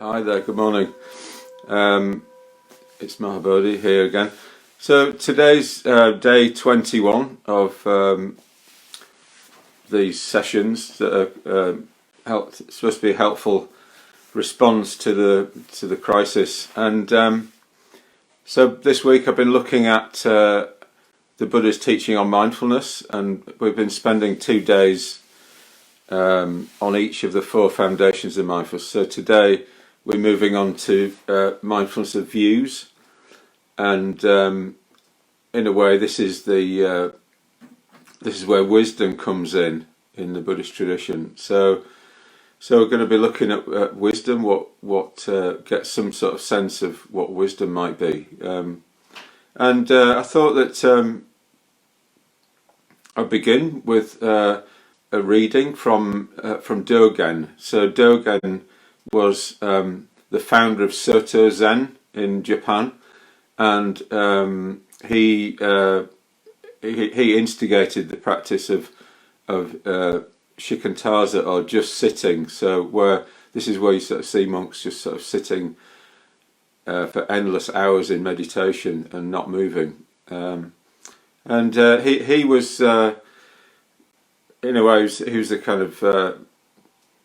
Hi there, good morning. It's Mahabodhi here again. So today's day 21 of these sessions that are supposed to be a helpful response to the crisis. And so this week I've been looking at the Buddha's teaching on mindfulness, and we've been spending 2 days on each of the 4 foundations of mindfulness. So today we're moving on to mindfulness of views, and in a way, this is where wisdom comes in the Buddhist tradition. So we're going to be looking at wisdom, what get some sort of sense of what wisdom might be, and I thought that I'd begin with a reading from Dogen. So Dogen was the founder of Soto Zen in Japan, and he instigated the practice of shikantaza, or just sitting. So this is where you sort of see monks just sort of sitting for endless hours in meditation and not moving. And he was in a way he was the kind of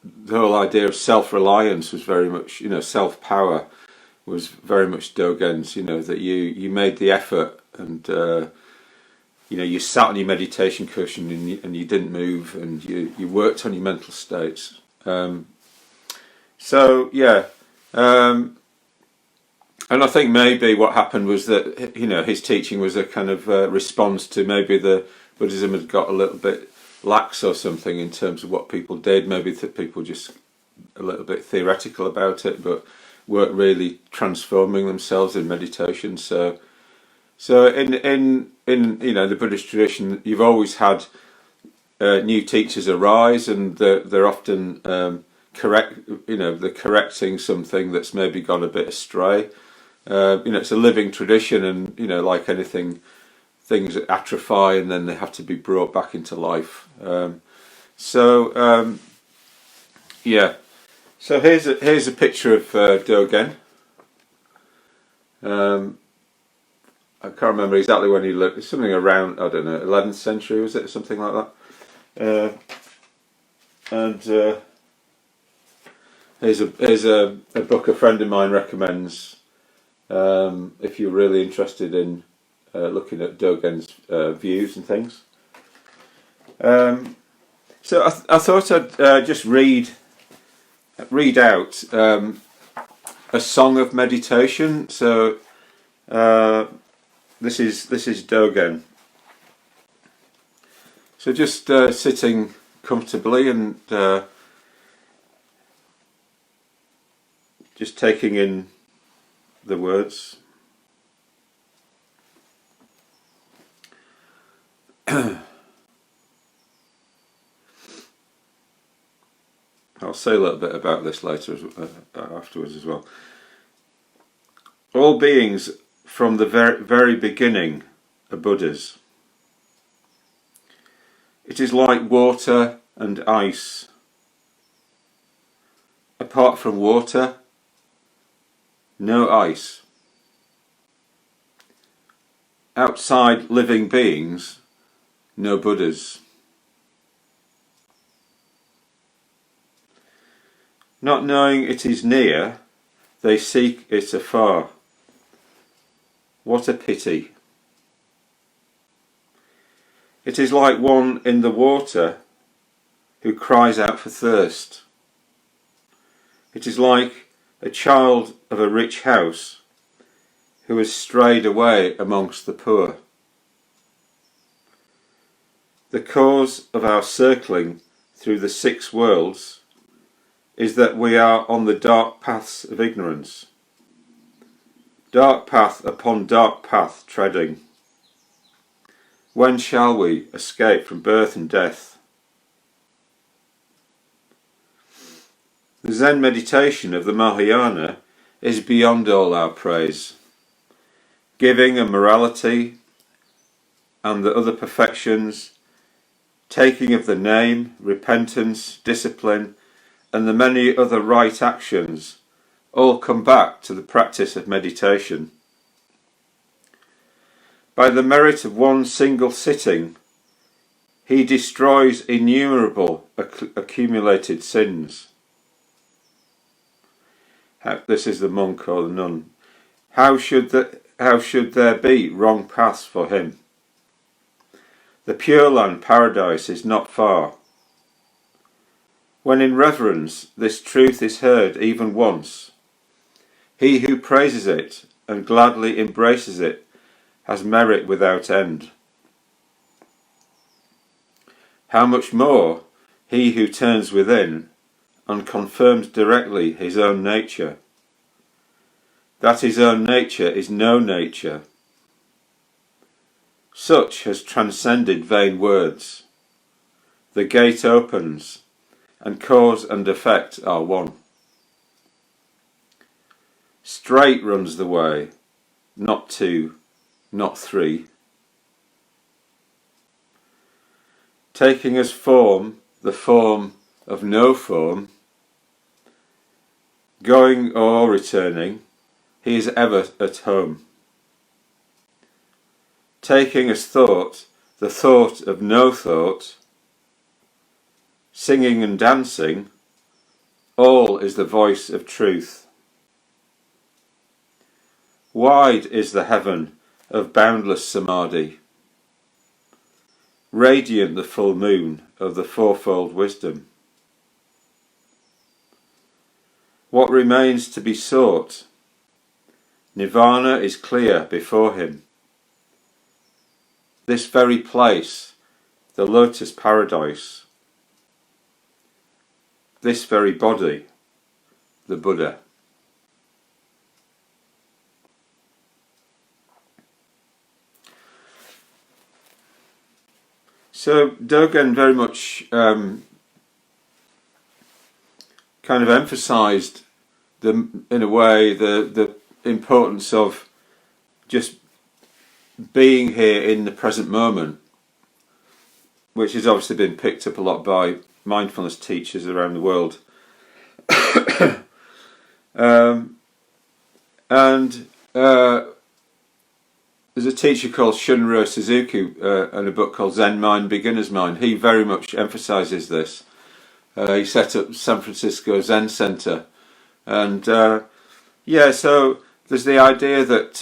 the whole idea of self-reliance was very much, self-power was very much Dogen's, that you made the effort, and you sat on your meditation cushion and you didn't move, and you worked on your mental states. And I think maybe what happened was that his teaching was a kind of response to maybe the Buddhism had got a little bit lax or something in terms of what people did. Maybe that people just a little bit theoretical about it, but weren't really transforming themselves in meditation. So in the Buddhist tradition, you've always had new teachers arise, and they're often they're correcting something that's maybe gone a bit astray. It's a living tradition, and like anything, things atrophy and then they have to be brought back into life. So here's a picture of Dogen. I can't remember exactly when he lived. It's something around, I don't know, 11th century, was it? Something like that. Here's a book a friend of mine recommends if you're really interested in looking at Dogen's views and things. So I thought I'd just read out a song of meditation. So this is Dogen. So just sitting comfortably and just taking in the words. I'll say a little bit about this later, afterwards as well. All beings from the very beginning are Buddhas. It is like water and ice. Apart from water, no ice. Outside living beings, no Buddhas. Not knowing it is near, they seek it afar. What a pity. It is like one in the water who cries out for thirst. It is like a child of a rich house who has strayed away amongst the poor. The cause of our circling through the 6 worlds is that we are on the dark paths of ignorance. Dark path upon dark path treading. When shall we escape from birth and death? The Zen meditation of the Mahayana is beyond all our praise. Giving and morality and the other perfections, taking of the name, repentance, discipline, and the many other right actions all come back to the practice of meditation. By the merit of one single sitting, he destroys innumerable accumulated sins. This is the monk or the nun. How should there be wrong paths for him? The Pure Land paradise is not far. When in reverence this truth is heard even once, he who praises it and gladly embraces it has merit without end. How much more he who turns within and confirms directly his own nature, that his own nature is no nature. Such has transcended vain words. The gate opens, and cause and effect are one. Straight runs the way, not two, not three. Taking as form the form of no form, going or returning, he is ever at home. Taking as thought the thought of no thought, singing and dancing, all is the voice of truth. Wide is the heaven of boundless samadhi, radiant the full moon of the fourfold wisdom. What remains to be sought? Nirvana is clear before him. This very place, the lotus paradise. This very body, the Buddha. So Dogen very much kind of emphasised, in a way, the importance of just being here in the present moment, which has obviously been picked up a lot by mindfulness teachers around the world. There's a teacher called Shunryu Suzuki and a book called Zen Mind, Beginner's Mind. He very much emphasises this. He set up San Francisco Zen Center, and so there's the idea that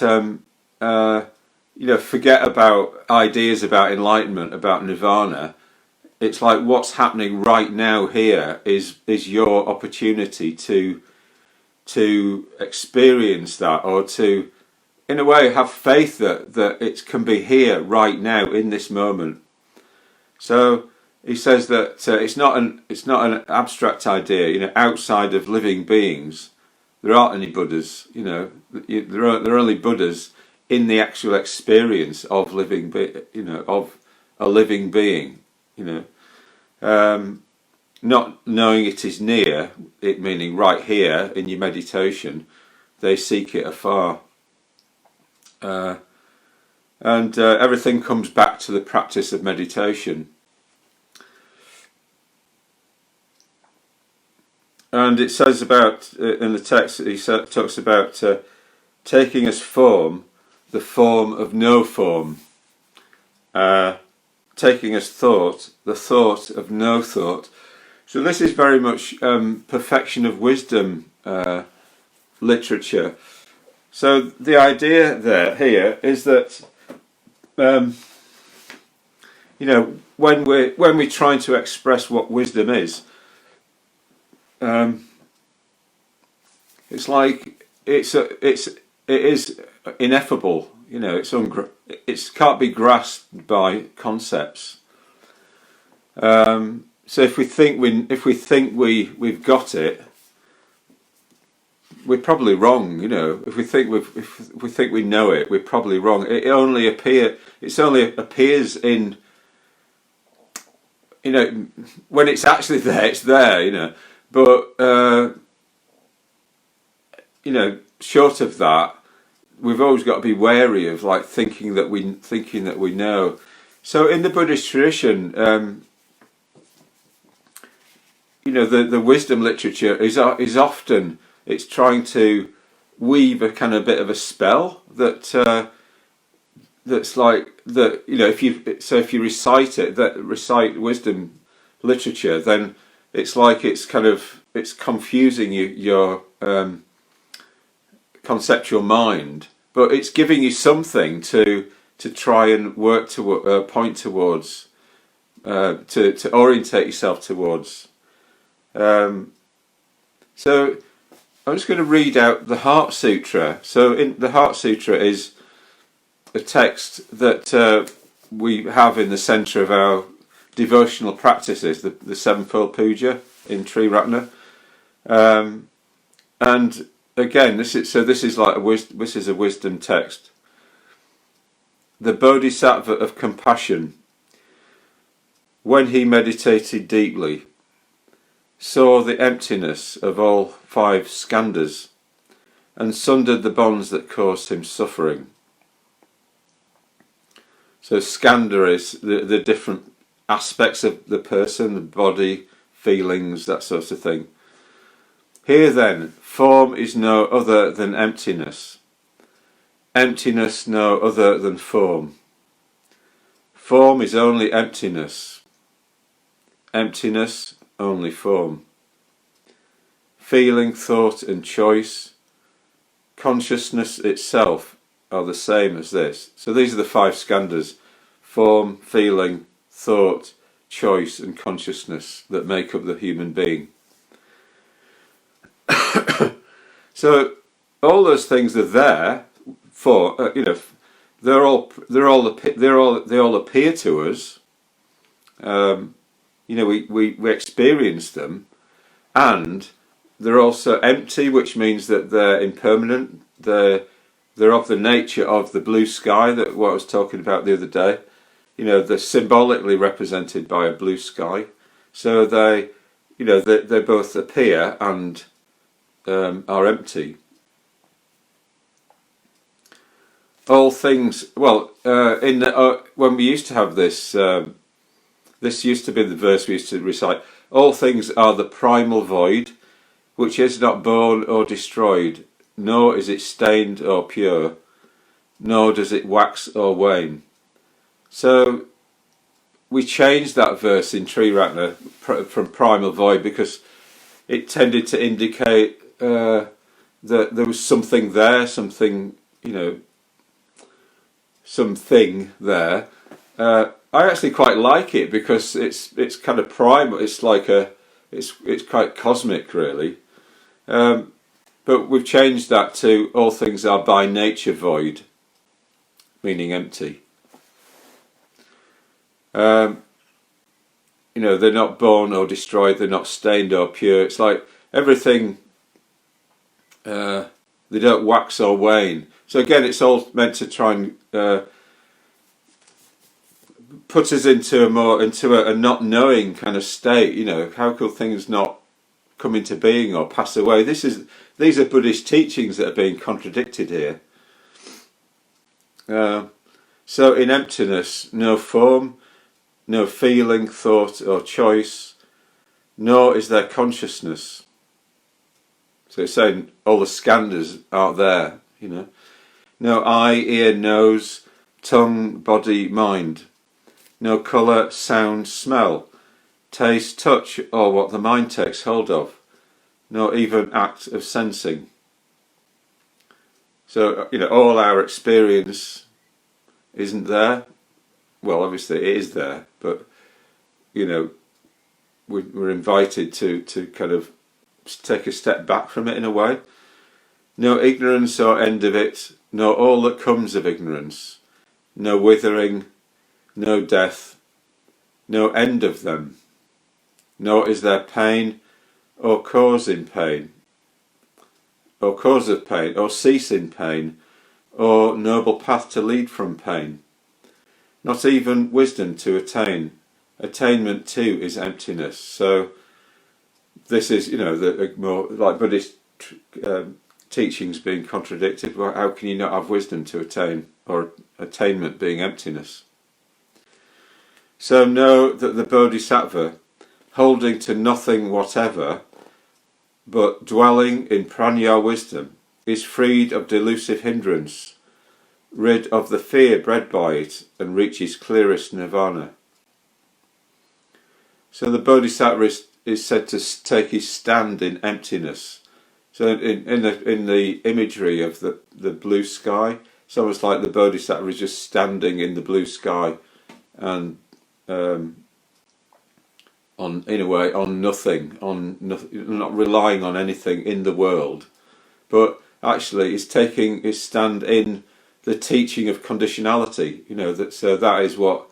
forget about ideas about enlightenment, about nirvana. It's like what's happening right now here is your opportunity to experience that, or to, in a way, have faith that it can be here right now in this moment. So he says that it's not an abstract idea. Outside of living beings, there aren't any Buddhas. There are only Buddhas in the actual experience of living, of a living being. Not knowing it is near, it meaning right here in your meditation, they seek it afar. Everything comes back to the practice of meditation. And it says about, in the text, he talks about taking as form the form of no form. Taking as thought the thought of no thought. So this is very much perfection of wisdom literature. So the idea here is that when we're trying to express what wisdom is, it's like it is ineffable. It can't be grasped by concepts. So if we think we've got it, we're probably wrong. If we think we know it, we're probably wrong. It only appears in when it's actually there. It's there. But short of that, we've always got to be wary of thinking that we know. So in the Buddhist tradition, the wisdom literature is often it's trying to weave a kind of bit of a spell that that's like that. You know, if you recite wisdom literature, then it's like it's confusing your conceptual mind, but it's giving you something to try and work to point towards, to orientate yourself towards. So I'm just going to read out the Heart Sutra. So in the Heart Sutra is a text that we have in the centre of our devotional practices, the sevenfold puja in Triratna, and again, this is a wisdom text. The Bodhisattva of compassion, when he meditated deeply, saw the emptiness of all 5 skandhas and sundered the bonds that caused him suffering. So skandha is the different aspects of the person, the body, feelings, that sort of thing. Here then, form is no other than emptiness. Emptiness no other than form. Form is only emptiness. Emptiness only form. Feeling, thought and choice, consciousness itself are the same as this. So these are the 5 skandhas: form, feeling, thought, choice and consciousness that make up the human being. So all those things are there for they all appear to us. We experience them, and they're also empty, which means that they're impermanent. They're of the nature of the blue sky, that what I was talking about the other day. They're symbolically represented by a blue sky. So they both appear and are empty. All things. Well, when we used to have this, this used to be the verse we used to recite. All things are the primal void, which is not born or destroyed, nor is it stained or pure, nor does it wax or wane. So we changed that verse in Triratna from primal void because it tended to indicate that there was something there, something there. I actually quite like it because it's kind of primal. It's like it's quite cosmic, really. But we've changed that to all things are by nature void, meaning empty. They're not born or destroyed, they're not stained or pure. It's like everything, they don't wax or wane. So again, it's all meant to try and put us into a not knowing kind of state. How could things not come into being or pass away? These are Buddhist teachings that are being contradicted here. So in emptiness, no form, no feeling, thought or choice, nor is there consciousness. So it's saying all the skandhas aren't there, No eye, ear, nose, tongue, body, mind. No colour, sound, smell, taste, touch, or what the mind takes hold of. Nor even act of sensing. So, all our experience isn't there. Well, obviously it is there, but we're invited to kind of take a step back from it in a way. No ignorance or end of it, nor all that comes of ignorance. No withering, no death, no end of them. Nor is there pain or cause in pain, or cause of pain, or cease in pain, or noble path to lead from pain. Not even wisdom to attain. Attainment too is emptiness. So this is, the more like Buddhist teachings being contradicted. Well, how can you not have wisdom to attain, or attainment being emptiness? So know that the Bodhisattva, holding to nothing whatever, but dwelling in prajna wisdom is freed of delusive hindrance, rid of the fear bred by it, and reaches clearest nirvana. So the Bodhisattva is said to take his stand in emptiness. So in the imagery of the blue sky, it's almost like the Bodhisattva is just standing in the blue sky, and in a way on nothing, not relying on anything in the world, but actually is taking his stand in the teaching of conditionality. That is what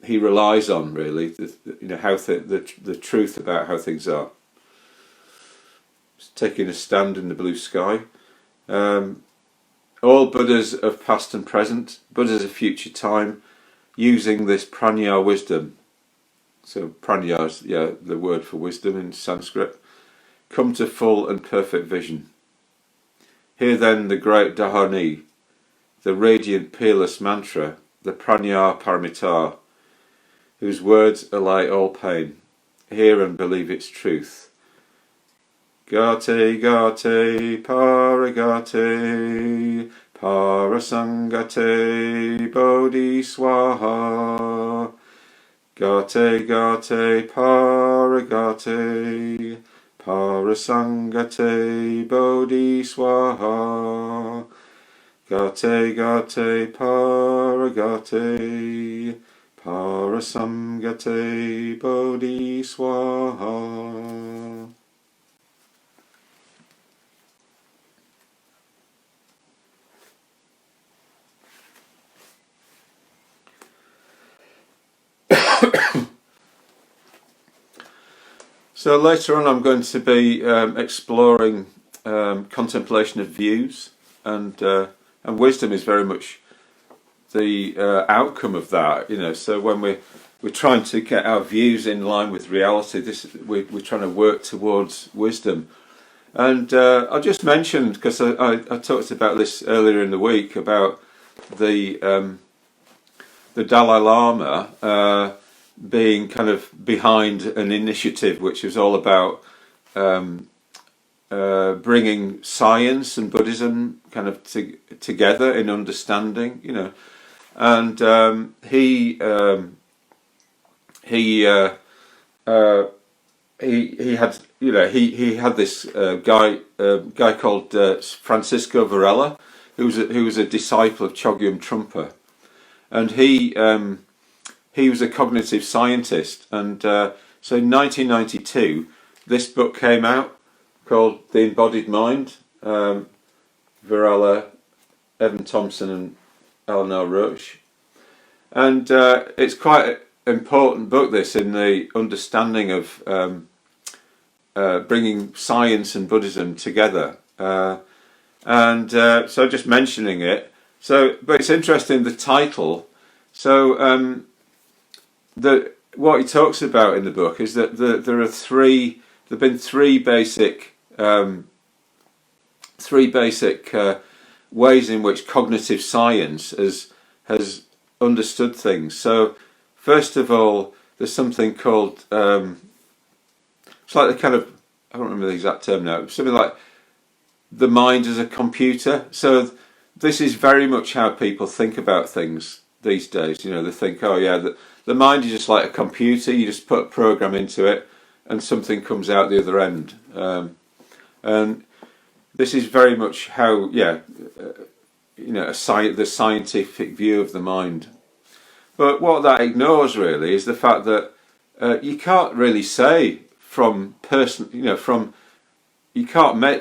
he relies on, really. How the truth about how things are. It's taking a stand in the blue sky. All Buddhas of past and present, Buddhas of future time, using this prajna wisdom. So prajna is the word for wisdom in Sanskrit. Come to full and perfect vision. Hear then the great dharani, the radiant peerless mantra, the prajna paramita, whose words allay all pain. Hear and believe its truth. Gate gate paragate parasangate bodhi swaha. Gate gate paragate parasangate bodhi swaha. Gate gate paragate parasamgate bodhi swaha. So later on I'm going to be exploring contemplation of views, and wisdom is very much the outcome of that. So when we're trying to get our views in line with reality, we're trying to work towards wisdom. And I just mentioned, because I talked about this earlier in the week, about the Dalai Lama being kind of behind an initiative which was all about bringing science and Buddhism kind of together in understanding, and he had he had this guy called Francisco Varela, who was a disciple of Chogyam Trungpa, and he was a cognitive scientist, and so in 1992 this book came out called The Embodied Mind. Varela, Evan Thompson and Eleanor Roche, and it's quite an important book, this, in the understanding of bringing science and Buddhism together, and so just mentioning it. But it's interesting, the title. So what he talks about in the book is that there have been three basic ways in which cognitive science has understood things. So first of all, there's something called it's like the kind of, I don't remember the exact term now, something like the mind as a computer. So this is very much how people think about things these days. They think, oh yeah, the mind is just like a computer. You just put a program into it and something comes out the other end. And this is very much how, the scientific view of the mind. But what that ignores really is the fact that you can't really say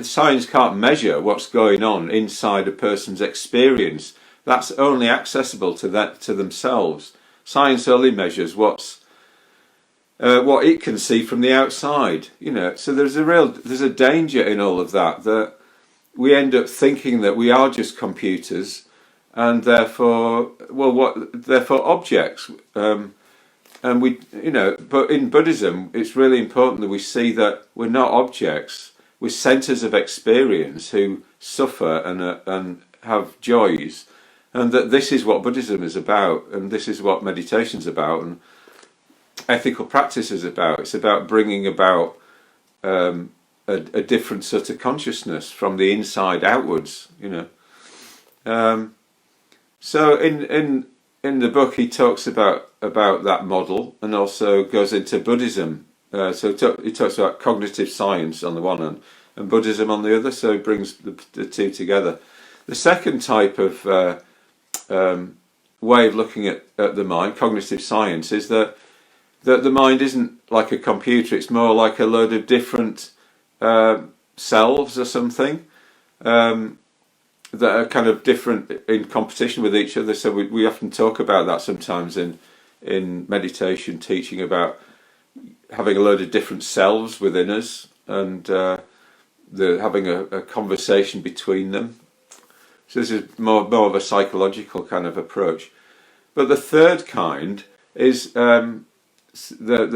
science can't measure what's going on inside a person's experience. That's only accessible to themselves. Science only measures what it can see from the outside. So there's a danger in all of that we end up thinking that we are just computers, and therefore objects. And but in Buddhism, it's really important that we see that we're not objects. We're centers of experience who suffer and have joys, and that this is what Buddhism is about, and this is what meditation is about, and ethical practice is about. It's about bringing about a different sort of consciousness from the inside outwards, you know. So in the book he talks about that model, and also goes into Buddhism. So he talks about cognitive science on the one hand and Buddhism on the other, so he brings the two together. The second type of way of looking at the mind, cognitive science, is that the mind isn't like a computer, it's more like a load of different selves or something, that are kind of different in competition with each other. So we often talk about that sometimes in meditation teaching, about having a load of different selves within us, and having a conversation between them. So this is more of a psychological kind of approach. But the third kind is the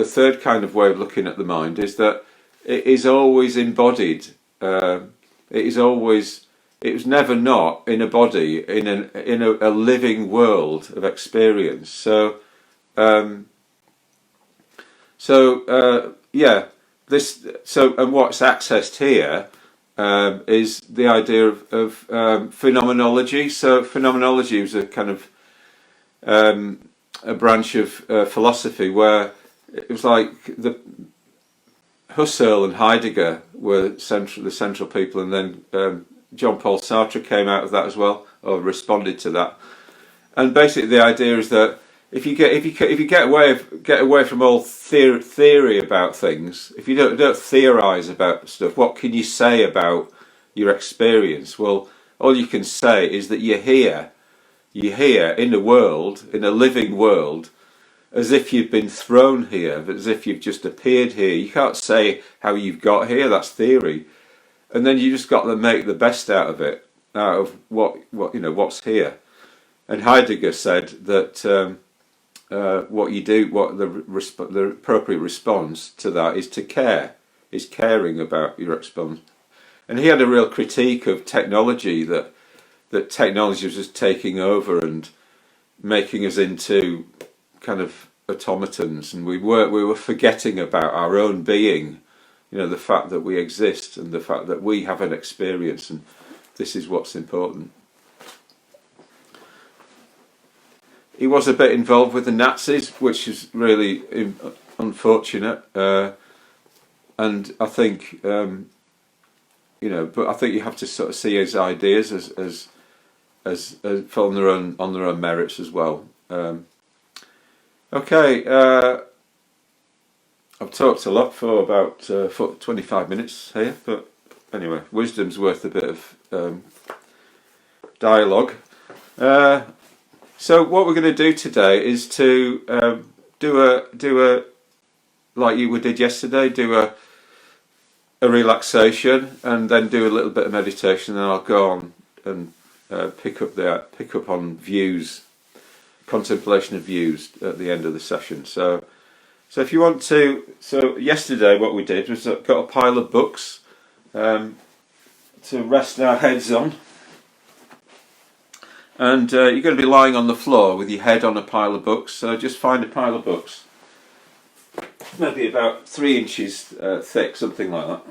third kind of way of looking at the mind is that it is always embodied. It was never not in a body, in a living world of experience. So yeah, this. So, and what's accessed here is the idea of phenomenology. So phenomenology was a kind of a branch of philosophy where it was like the Husserl and Heidegger were the central people, and then Jean-Paul Sartre came out of that as well, or responded to that. And basically, the idea is that if you get away from all theory about things, if you don't theorize about stuff, what can you say about your experience? Well, all you can say is that you're here in the world, in a living world, as if you've been thrown here, as if you've just appeared here. You can't say how you've got here. That's theory. And then you just got to make the best out of it, out of what you know, what's here. And Heidegger said that what you do, the appropriate response to that is to care, is caring about your response. And he had a real critique of technology, that technology was just taking over and making us into kind of automatons, and we were forgetting about our own being. You know, the fact that we exist and the fact that we have an experience, and this is what's important. He was a bit involved with the Nazis, which is really unfortunate. And I think, you know, but I think you have to sort of see his ideas as on their own merits as well. Okay. I've talked a lot for about 25 minutes here, but anyway, wisdom's worth a bit of dialogue. So what we're going to do today is to do a like we did yesterday, do a relaxation, and then do a little bit of meditation, and I'll go on and pick up on views, contemplation of views at the end of the session. So if you want to, so yesterday what we did was got a pile of books to rest our heads on, and you're going to be lying on the floor with your head on a pile of books. So just find a pile of books, maybe about 3 inches thick, something like that.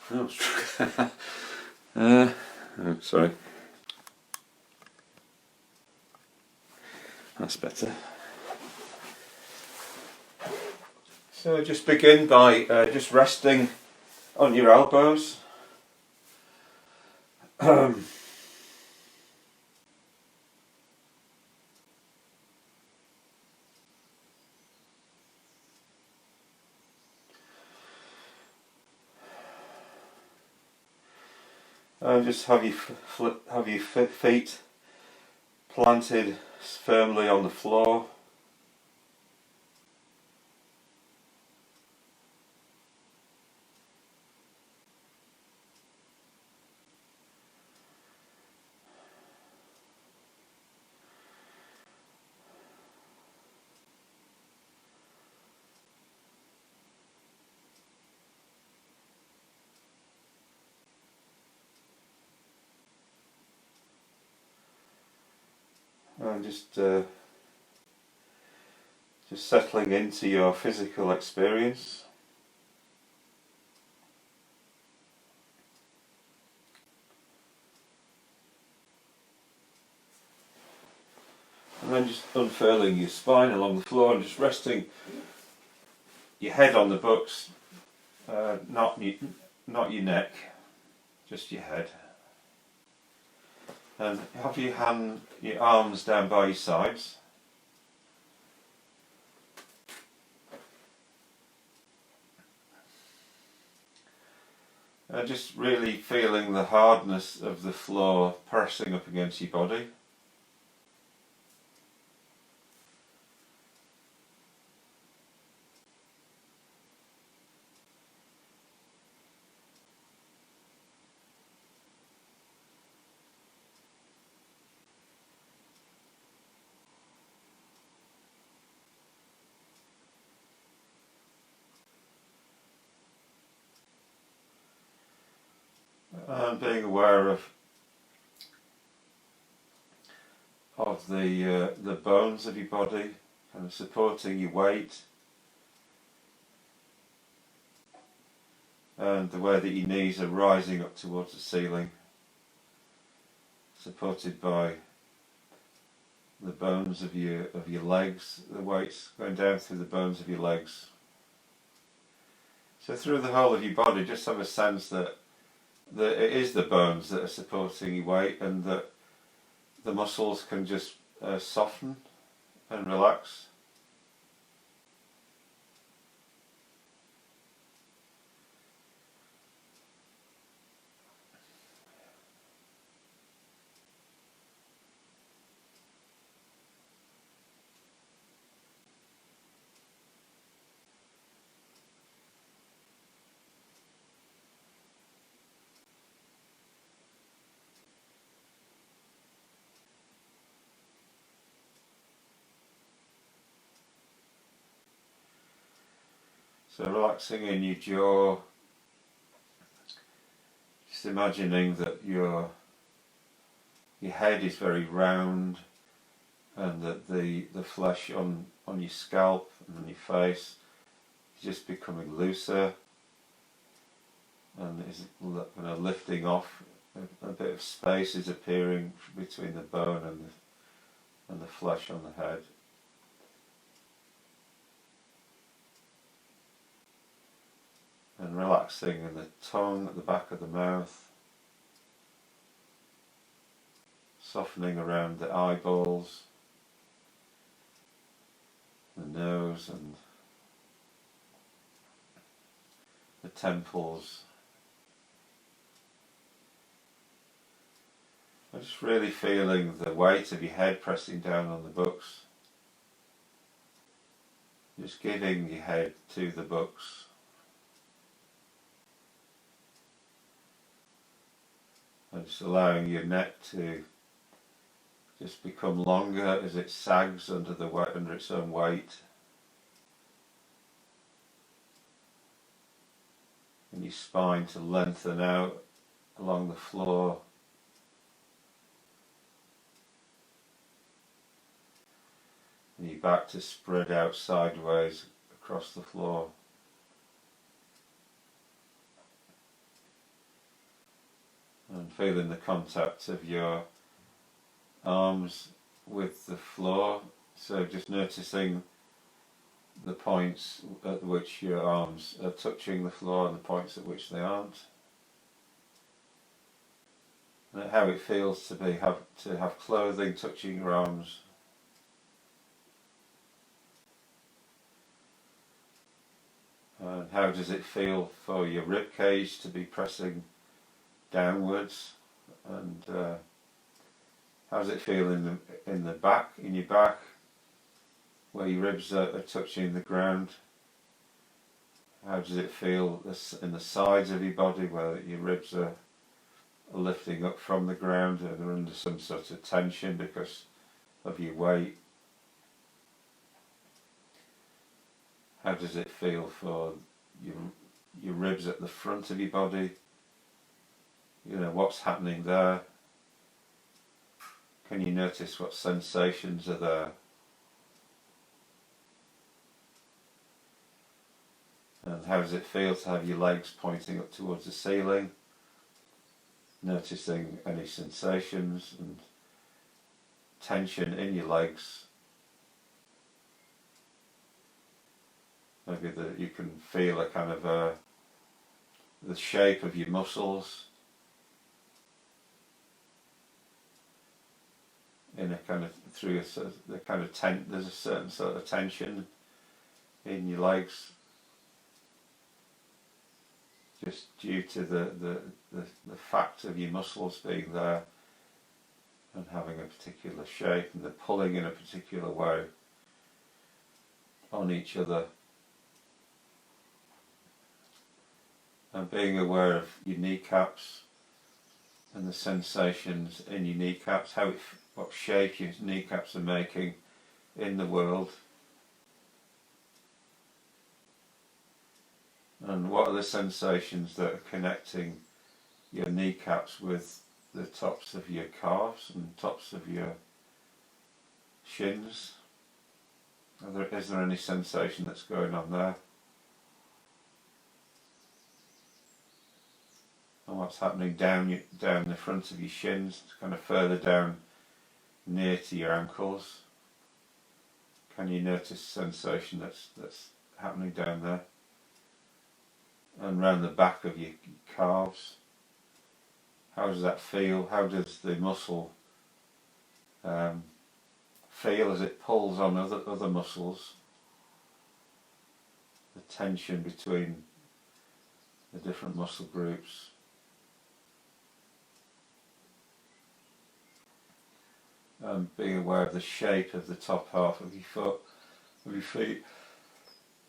Oh, sorry. That's better. So just begin by just resting on your elbows, Just have your feet planted firmly on the floor. And just settling into your physical experience. And then just unfurling your spine along the floor and just resting your head on the books, not your neck, just your head. And have your arms down by your sides. Just really feeling the hardness of the floor pressing up against your body. And being aware of the bones of your body, kind of supporting your weight, and the way that your knees are rising up towards the ceiling, supported by the bones of your legs, the weight's going down through the bones of your legs. So through the whole of your body, just have a sense that it is the bones that are supporting your weight, and that the muscles can just soften and relax. So relaxing in your jaw, just imagining that your head is very round, and that the flesh on your scalp and on your face is just becoming looser, and is lifting off. A bit of space is appearing between the bone and the flesh on the head. And relaxing in the tongue at the back of the mouth, softening around the eyeballs, the nose and the temples. I'm just really feeling the weight of your head pressing down on the books. Just giving your head to the books. And just allowing your neck to just become longer as it sags under its own weight. And your spine to lengthen out along the floor. And your back to spread out sideways across the floor. And feeling the contact of your arms with the floor. So just noticing the points at which your arms are touching the floor and the points at which they aren't. and how it feels to have clothing touching your arms. And how does it feel for your rib cage to be pressing downwards? And how does it feel in the back, in your back, where your ribs are touching the ground? How does it feel in the sides of your body, where your ribs are lifting up from the ground and are under some sort of tension because of your weight? How does it feel for your ribs at the front of your body? You know, what's happening there? Can you notice what sensations are there? And how does it feel to have your legs pointing up towards the ceiling? Noticing any sensations and tension in your legs. Maybe that you can feel a kind of the shape of your muscles in a kind of there's a certain sort of tension in your legs, just due to the fact of your muscles being there and having a particular shape, and they're pulling in a particular way on each other. And being aware of your kneecaps and the sensations in your kneecaps, what shape your kneecaps are making in the world. And what are the sensations that are connecting your kneecaps with the tops of your calves and tops of your shins? Is there any sensation that's going on there? And what's happening down the front of your shins, kind of further down near to your ankles? Can you notice sensation that's happening down there? And round the back of your calves, how does that feel? How does the muscle feel as it pulls on other muscles? The tension between the different muscle groups. Being aware of the shape of the top half of your feet,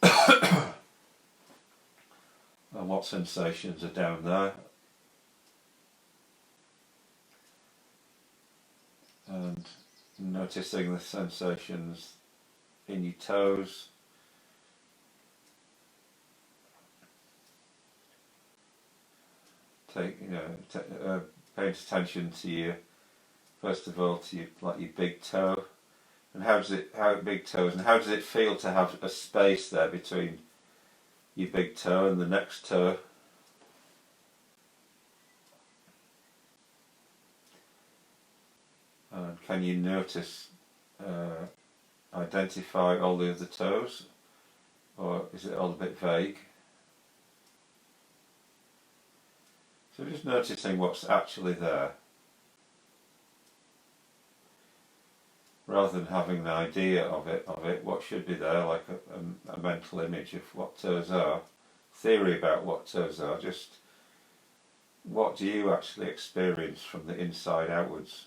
and what sensations are down there. And noticing the sensations in your toes. Paying attention to your, first of all, to your big toe, and how big toes, and how does it feel to have a space there between your big toe and the next toe? And can you notice, identify all the other toes, or is it all a bit vague? So just noticing what's actually there, rather than having an idea of it, what should be there, like a mental image of what toes are, theory about what toes are. Just what do you actually experience from the inside outwards?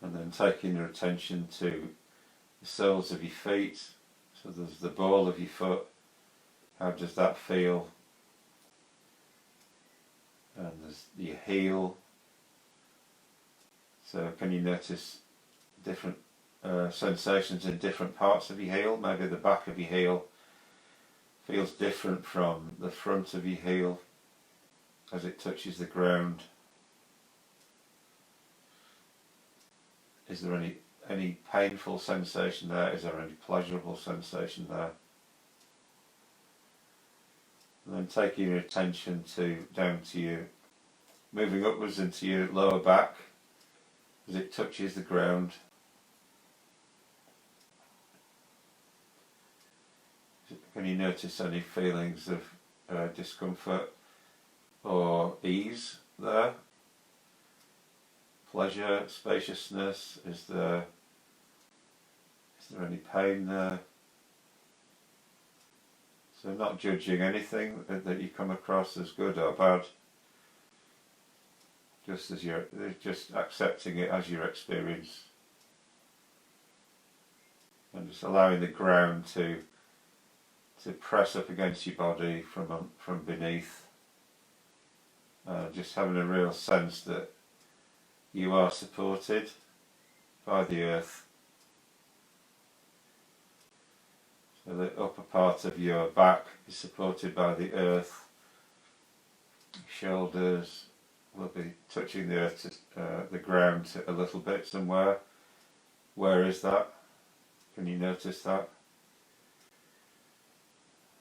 And then taking your attention to the soles of your feet. So there's the ball of your foot. How does that feel? And there's your heel. So can you notice different sensations in different parts of your heel? Maybe the back of your heel feels different from the front of your heel as it touches the ground. Is there any painful sensation there? Is there any pleasurable sensation there? And then taking your attention down to your, moving upwards into your lower back as it touches the ground. can you notice any feelings of discomfort or ease there? Pleasure, spaciousness, is there any pain there? So not judging anything that you come across as good or bad, just accepting it as your experience, and just allowing the ground to press up against your body from beneath, just having a real sense that you are supported by the earth. So the upper part of your back is supported by the earth. Shoulders will be touching the earth, the ground a little bit somewhere. Where is that? Can you notice that?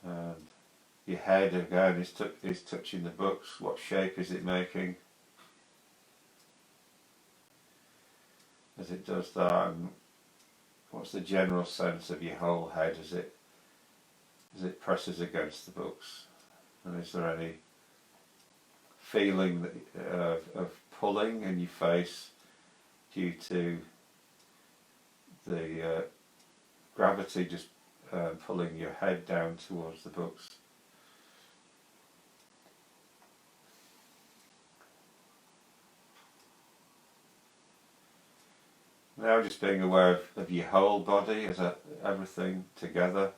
And your head again is touching the books. What shape is it making as it does that? And what's the general sense of your whole head as it presses against the books? And is there any feeling of pulling in your face due to the gravity just pulling your head down towards the books? Now just being aware of your whole body as everything together.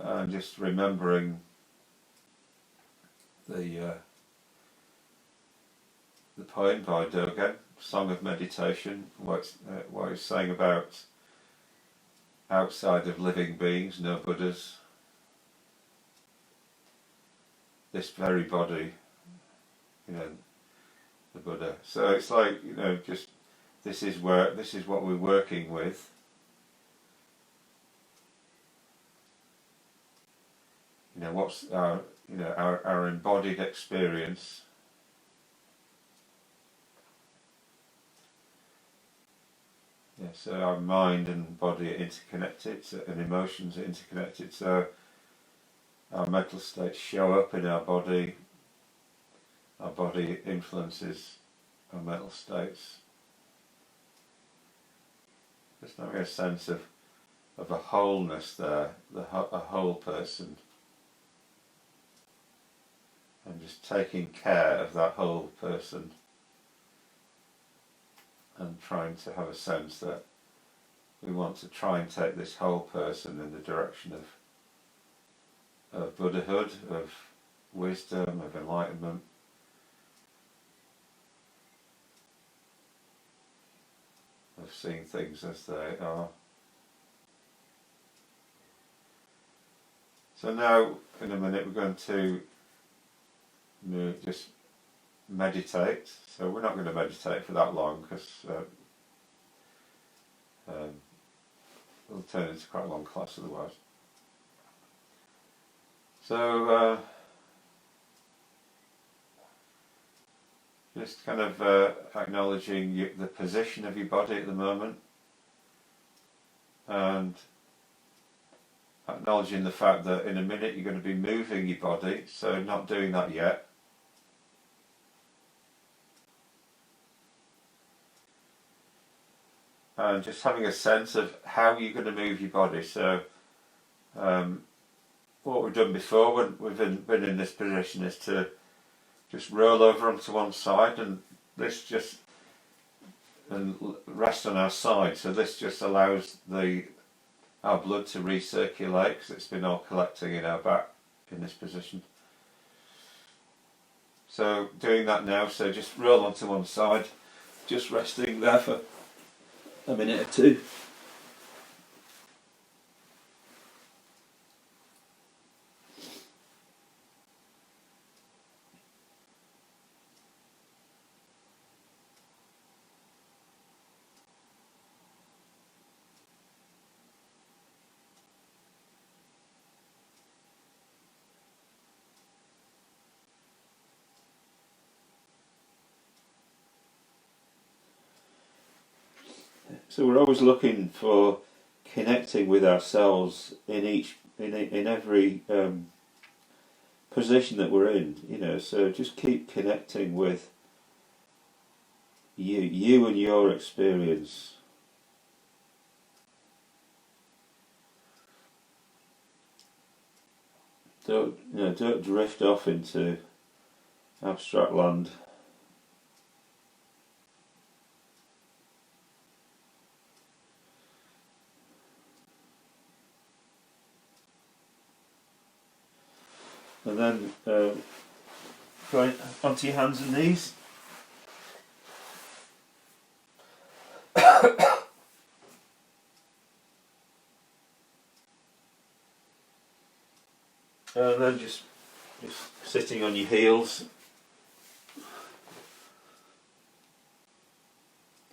And just remembering the poem by Dogen, Song of Meditation, what he's saying about outside of living beings, no Buddhas, this very body, the Buddha. So it's like, just this is what we're working with. What's our embodied experience. Yeah, so our mind and body are interconnected, and emotions are interconnected. So our mental states show up in our body influences our mental states. Just having a sense of a wholeness there, a whole person, and just taking care of that whole person, and trying to have a sense that we want to try and take this whole person in the direction of Buddhahood, of wisdom, of enlightenment. Of seeing things as they are. So now, in a minute, we're going to just meditate. So we're not going to meditate for that long, because it'll turn into quite a long class otherwise. So just kind of acknowledging the position of your body at the moment, and acknowledging the fact that in a minute you're going to be moving your body, so not doing that yet. And just having a sense of how you're going to move your body. So what we've done before when we've been in this position is to just roll over onto one side, and rest on our side. So this just allows our blood to recirculate, because it's been all collecting in our back in this position. So doing that now, so just roll onto one side, just resting there for a minute or two. So we're always looking for connecting with ourselves in every position that we're in, so just keep connecting with you and your experience. Don't drift off into abstract land. And then going onto your hands and knees. And then just sitting on your heels.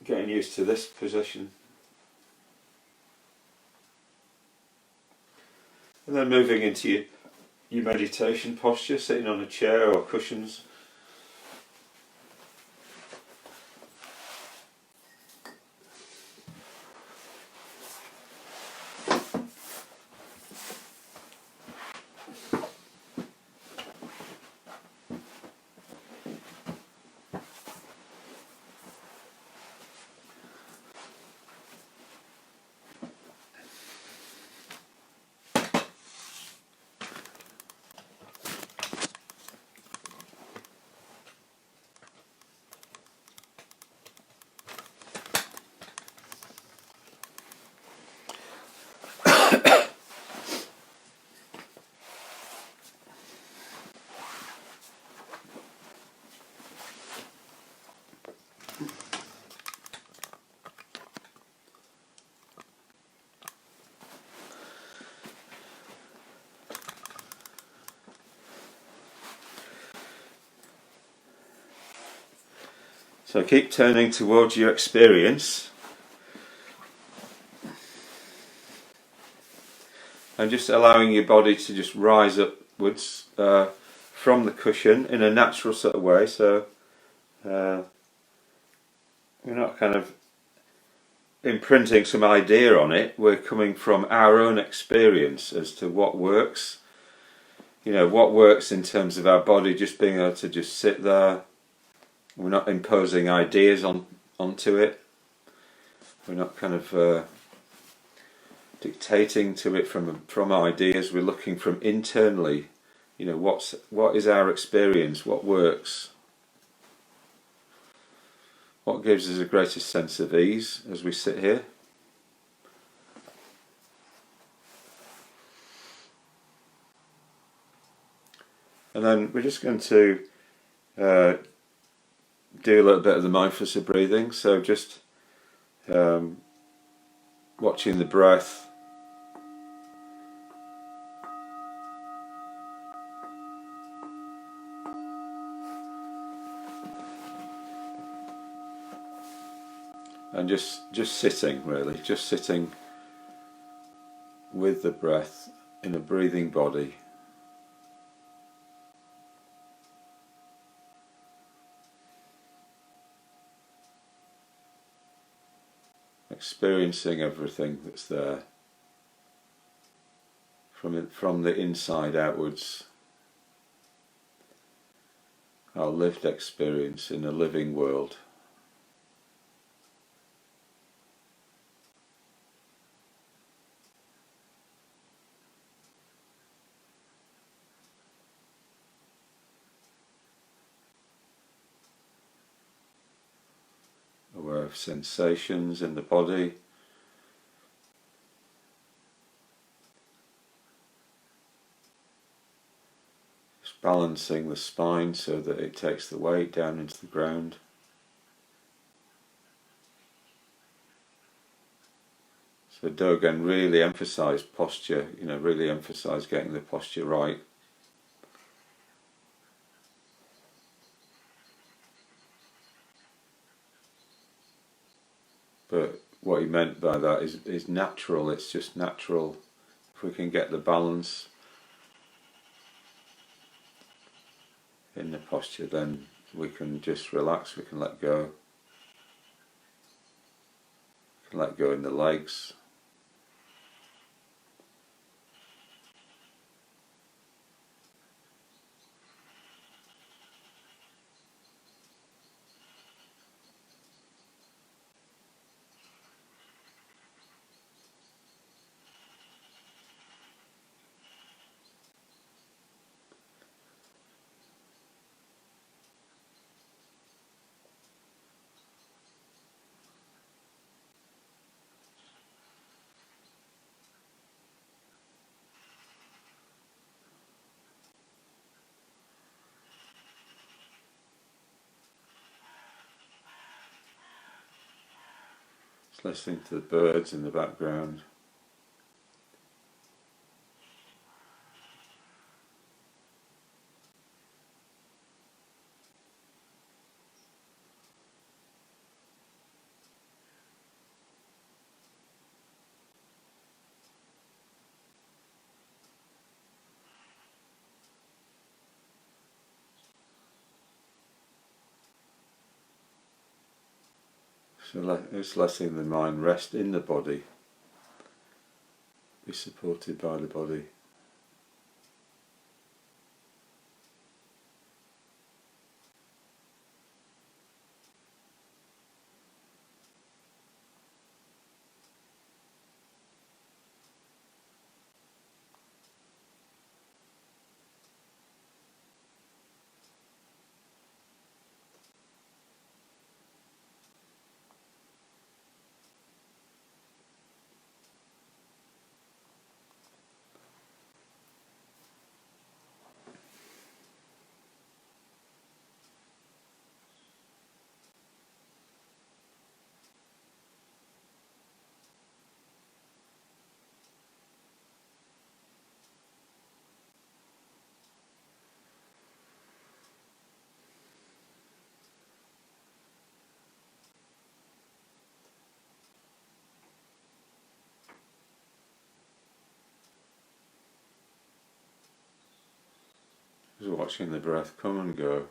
Getting used to this position. And then moving into your meditation posture, sitting on a chair or cushions. So keep turning towards your experience and just allowing your body to just rise upwards from the cushion in a natural sort of way. So we're not kind of imprinting some idea on it. We're coming from our own experience as to what works. What works in terms of our body just being able to just sit there. We're not imposing ideas onto it. We're not kind of dictating to it from ideas. We're looking from internally. What is our experience? What works? What gives us the greatest sense of ease as we sit here? And then we're just going to do a little bit of the mindfulness of breathing. So just watching the breath. And just sitting, really, just sitting with the breath in a breathing body. Experiencing everything that's there from the inside outwards. Our lived experience in a living world. Aware of sensations in the body. Just balancing the spine so that it takes the weight down into the ground. So Dogen really emphasised posture, really emphasised getting the posture right. But what he meant by that is natural. It's just natural. If we can get the balance in the posture, then we can just relax, we can let go. let go in the legs. Just listening to the birds in the background. So just letting the mind rest in the body, be supported by the body. Just watching the breath come and go.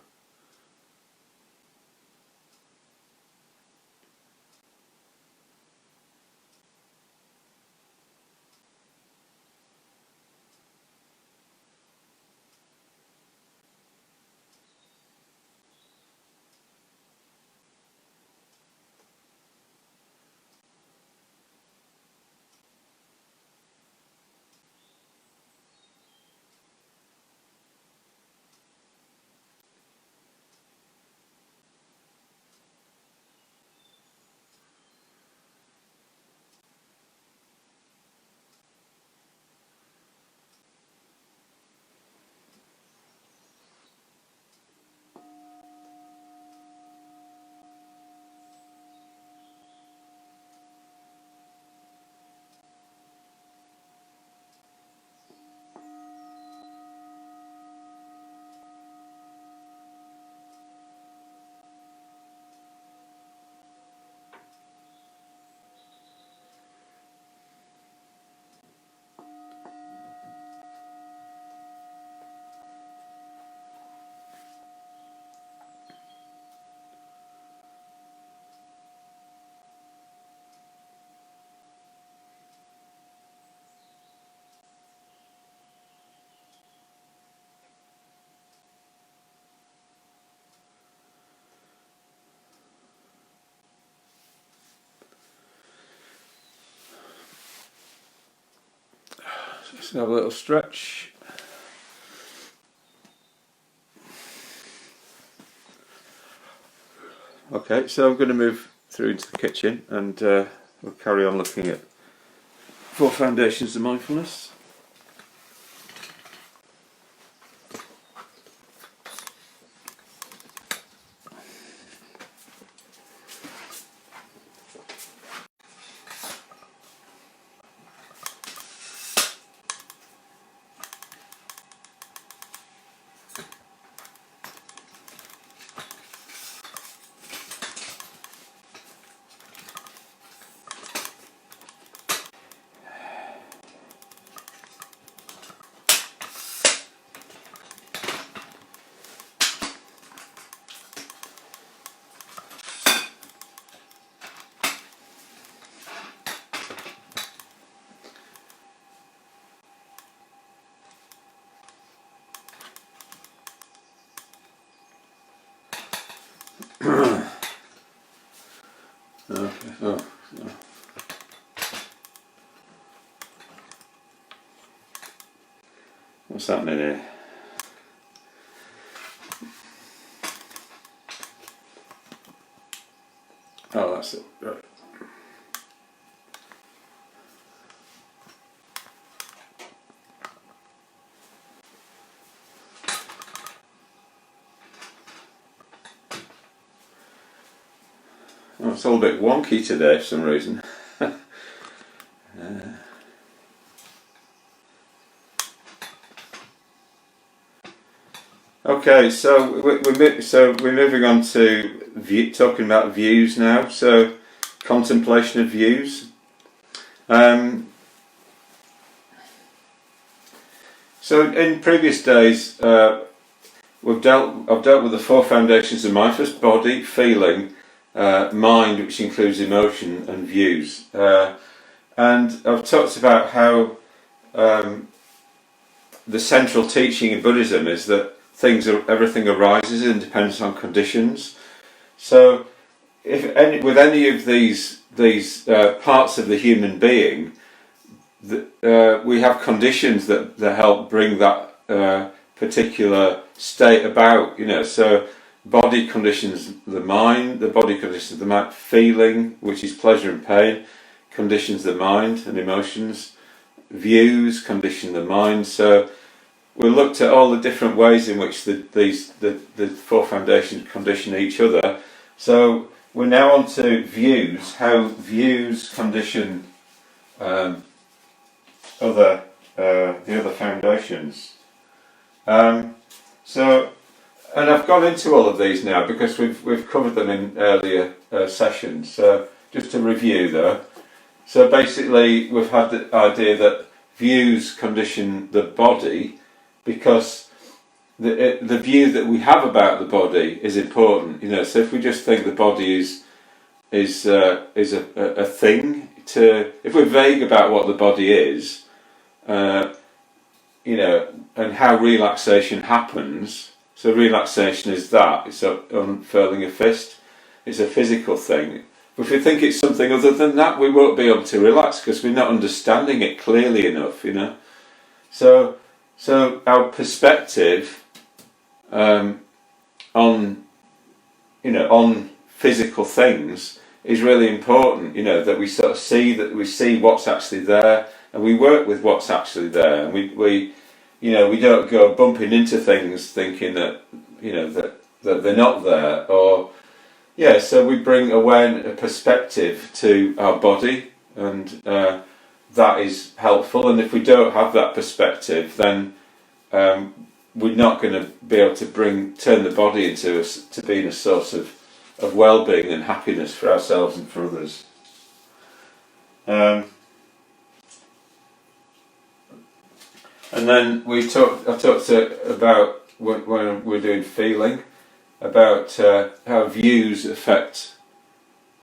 Just have a little stretch. Okay, so I'm going to move through into the kitchen and we'll carry on looking at 4 foundations of mindfulness. Okay. Oh. What's happening here? Oh, that's it. Right. Oh, it's all a bit wonky today for some reason. Okay, so we're moving on to talking about views now. So contemplation of views. So in previous days, I've dealt with the four foundations of mindfulness: body, feeling, mind, which includes emotion, and views. And I've talked about how the central teaching in Buddhism is that everything arises and depends on conditions. So, with any of these parts of the human being, we have conditions that help bring that particular state about. So body conditions the mind, feeling, which is pleasure and pain, conditions the mind and emotions. Views condition the mind. So we looked at all the different ways in which the four foundations condition each other. So we're now on to views, how views condition the other foundations. And I've gone into all of these now because we've covered them in earlier sessions. So just to review though. So basically we've had the idea that views condition the body because the view that we have about the body is important. So if we just think the body is a thing, if we're vague about what the body is, and how relaxation happens. So relaxation is that, it's unfurling a fist, it's a physical thing. But if we think it's something other than that, we won't be able to relax because we're not understanding it clearly enough, So our perspective on physical things is really important, that we sort of see what's actually there and we work with what's actually there, and we don't go bumping into things thinking that that they're not there, or so we bring a perspective to our body, and that is helpful. And if we don't have that perspective, then we're not going to be able to turn the body into to being a source of well-being and happiness for ourselves and for others. And then I talked about when we're doing feeling, about how views affect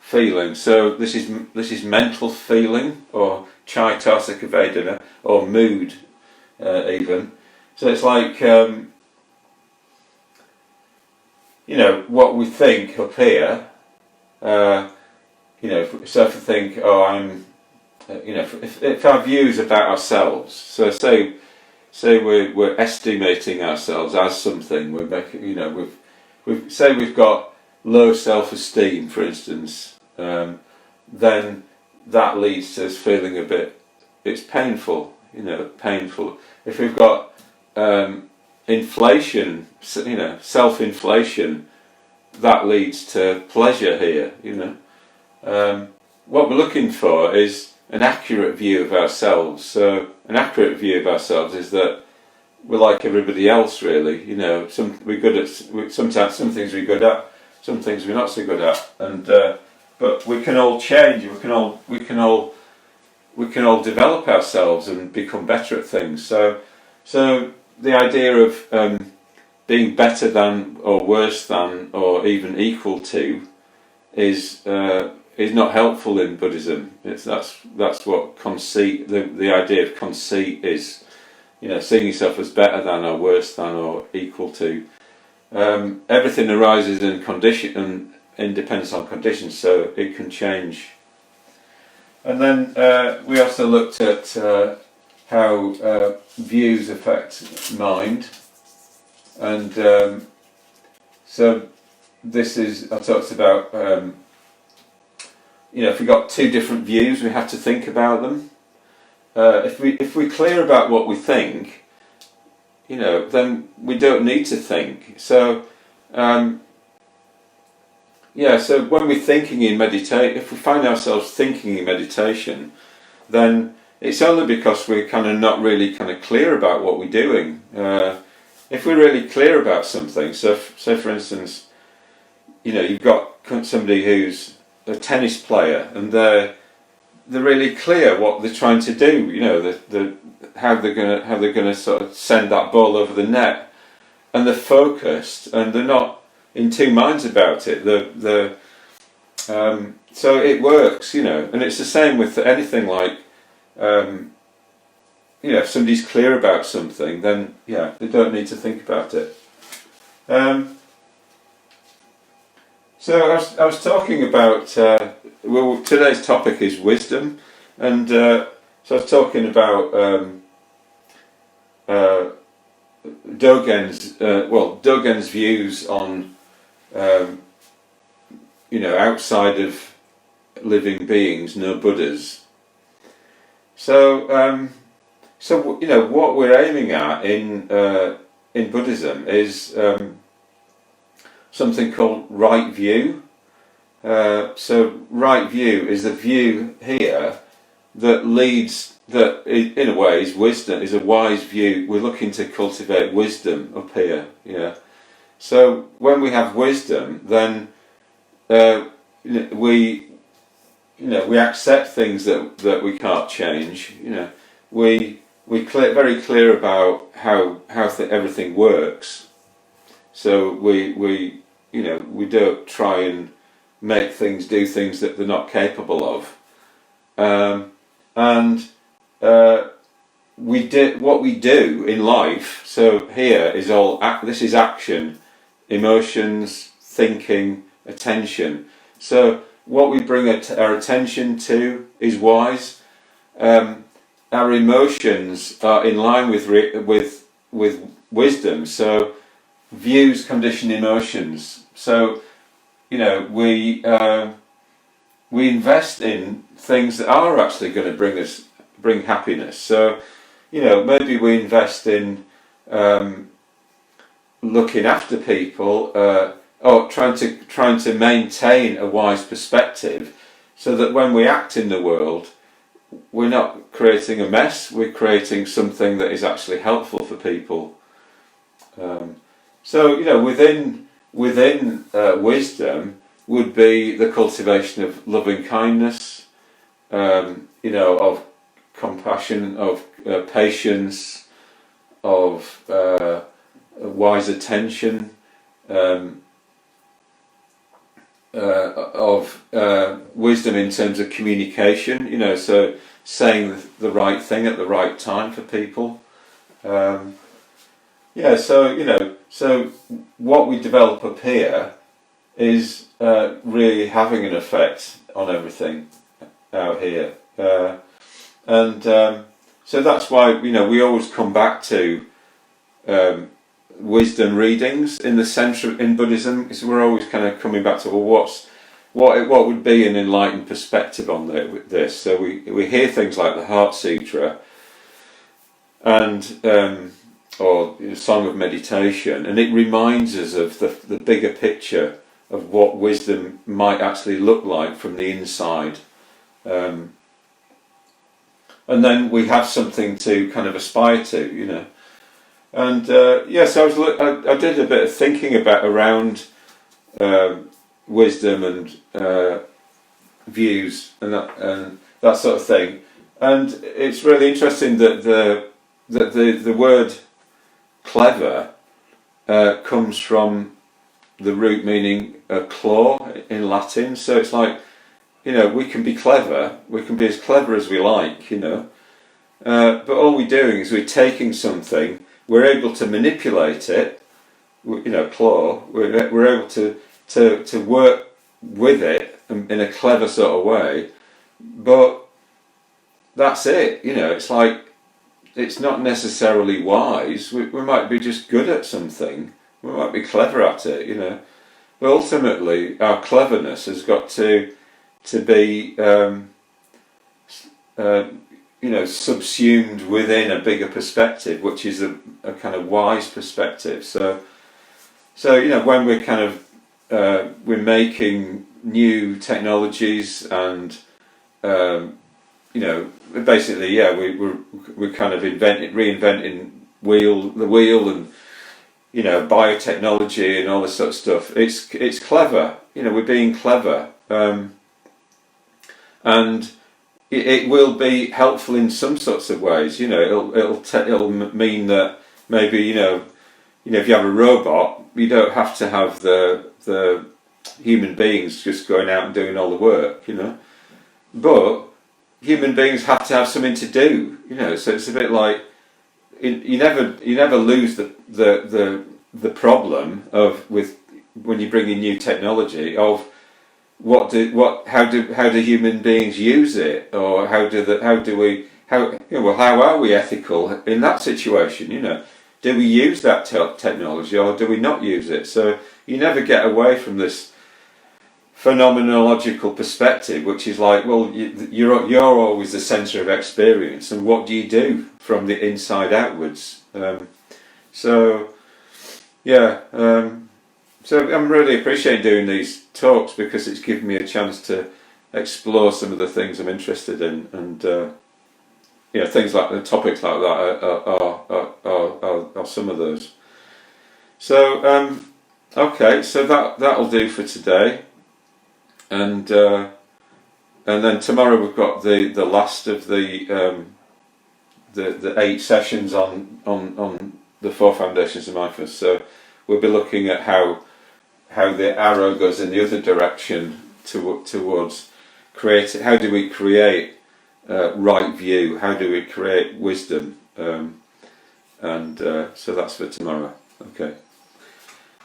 feeling. So this is mental feeling, or Chaitasika Vedana, or mood even. So it's like what we think up here. So if we think, I'm, if our views about ourselves. So say we're estimating ourselves as something. We're making, we've got low self-esteem, for instance. Then that leads to us feeling a bit. It's painful, painful. If we've got inflation, self-inflation, that leads to pleasure here. What we're looking for is an accurate view of ourselves. So an accurate view of ourselves is that we're like everybody else, really. We're good at sometimes some things we're good at, some things we're not so good at, and but we can all change. We can all develop ourselves and become better at things. So the idea of being better than, or worse than, or even equal to is not helpful in Buddhism. That's what conceit. The idea of conceit is, seeing yourself as better than, or worse than, or equal to. everything arises in condition and in dependence on conditions, so it can change. And then we also looked at how views affect mind, and so this is, I talked about, if we've got two different views, we have to think about them. If we're clear about what we think, then we don't need to think. So, so when we're thinking in meditation, if we find ourselves thinking in meditation, then it's only because we're kind of not really kind of clear about what we're doing. If we're really clear about something, so say for instance, you've got somebody who's a tennis player and they're really clear what they're trying to do, how they're gonna sort of send that ball over the net, and they're focused and they're not in two minds about it. So it works, and it's the same with anything like, if somebody's clear about something, then they don't need to think about it. So I was talking about, today's topic is wisdom, and so I was talking about Dogen's views on, outside of living beings, no Buddhas. So what we're aiming at in Buddhism is something called right view. So right view is a view here that leads, that in a way is wisdom, is a wise view. We're looking to cultivate wisdom up here. So when we have wisdom, then we accept things that we can't change. We're very clear about how everything works. So we don't try and make things do things that they're not capable of. What we do in life. So here is this is action, emotions, thinking, attention. So what we bring our attention to is wise. Our emotions are in line with wisdom. So views condition emotions. So we invest in things that are actually going to bring happiness. So maybe we invest in looking after people, or trying to maintain a wise perspective, so that when we act in the world, we're not creating a mess. We're creating something that is actually helpful for people. So within wisdom would be the cultivation of loving kindness, of compassion, of patience, of wise attention, of wisdom in terms of communication. So saying the right thing at the right time for people. So what we develop up here is really having an effect on everything out here, so that's why we always come back to wisdom readings in the centre in Buddhism. So we're always kind of coming back to what would be an enlightened perspective on this. So we hear things like the Heart Sutra and or Song of Meditation, and it reminds us of the bigger picture of what wisdom might actually look like from the inside. And then we have something to kind of aspire to, And so I did a bit of thinking around wisdom and views and that sort of thing. And it's really interesting that the word clever comes from the root meaning claw in Latin. So it's like, we can be clever, we can be as clever as we like, but all we're doing is we're taking something, we're able to manipulate it, claw. We're able to work with it in a clever sort of way, but that's it. It's like, it's not necessarily wise. We might be just good at something. We might be clever at it. But ultimately, our cleverness has got to be subsumed within a bigger perspective, which is a kind of wise perspective. So when we're kind of we're making new technologies and basically, we're kind of reinventing the wheel and biotechnology and all this sort of stuff. It's clever. We're being clever, and it will be helpful in some sorts of ways. It'll mean that maybe if you have a robot, you don't have to have the human beings just going out and doing all the work. But human beings have to have something to do. So it's a bit like you never lose the problem of when you bring in new technology of how do human beings use it, or how are we ethical in that situation? Do we use that technology or do we not use it? So you never get away from this phenomenological perspective, which is like, well, you're always the centre of experience, and what do you do from the inside outwards? So I'm really appreciating doing these talks, because it's given me a chance to explore some of the things I'm interested in, and things like the topics like that are some of those. So okay, so that'll do for today, and then tomorrow we've got the last of the 8 sessions on the 4 foundations of mindfulness. So we'll be looking at how the arrow goes in the other direction towards creating. How do we create right view? How do we create wisdom? So that's for tomorrow. Okay.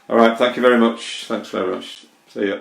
All right. Thank you very much. Thanks very much. See ya.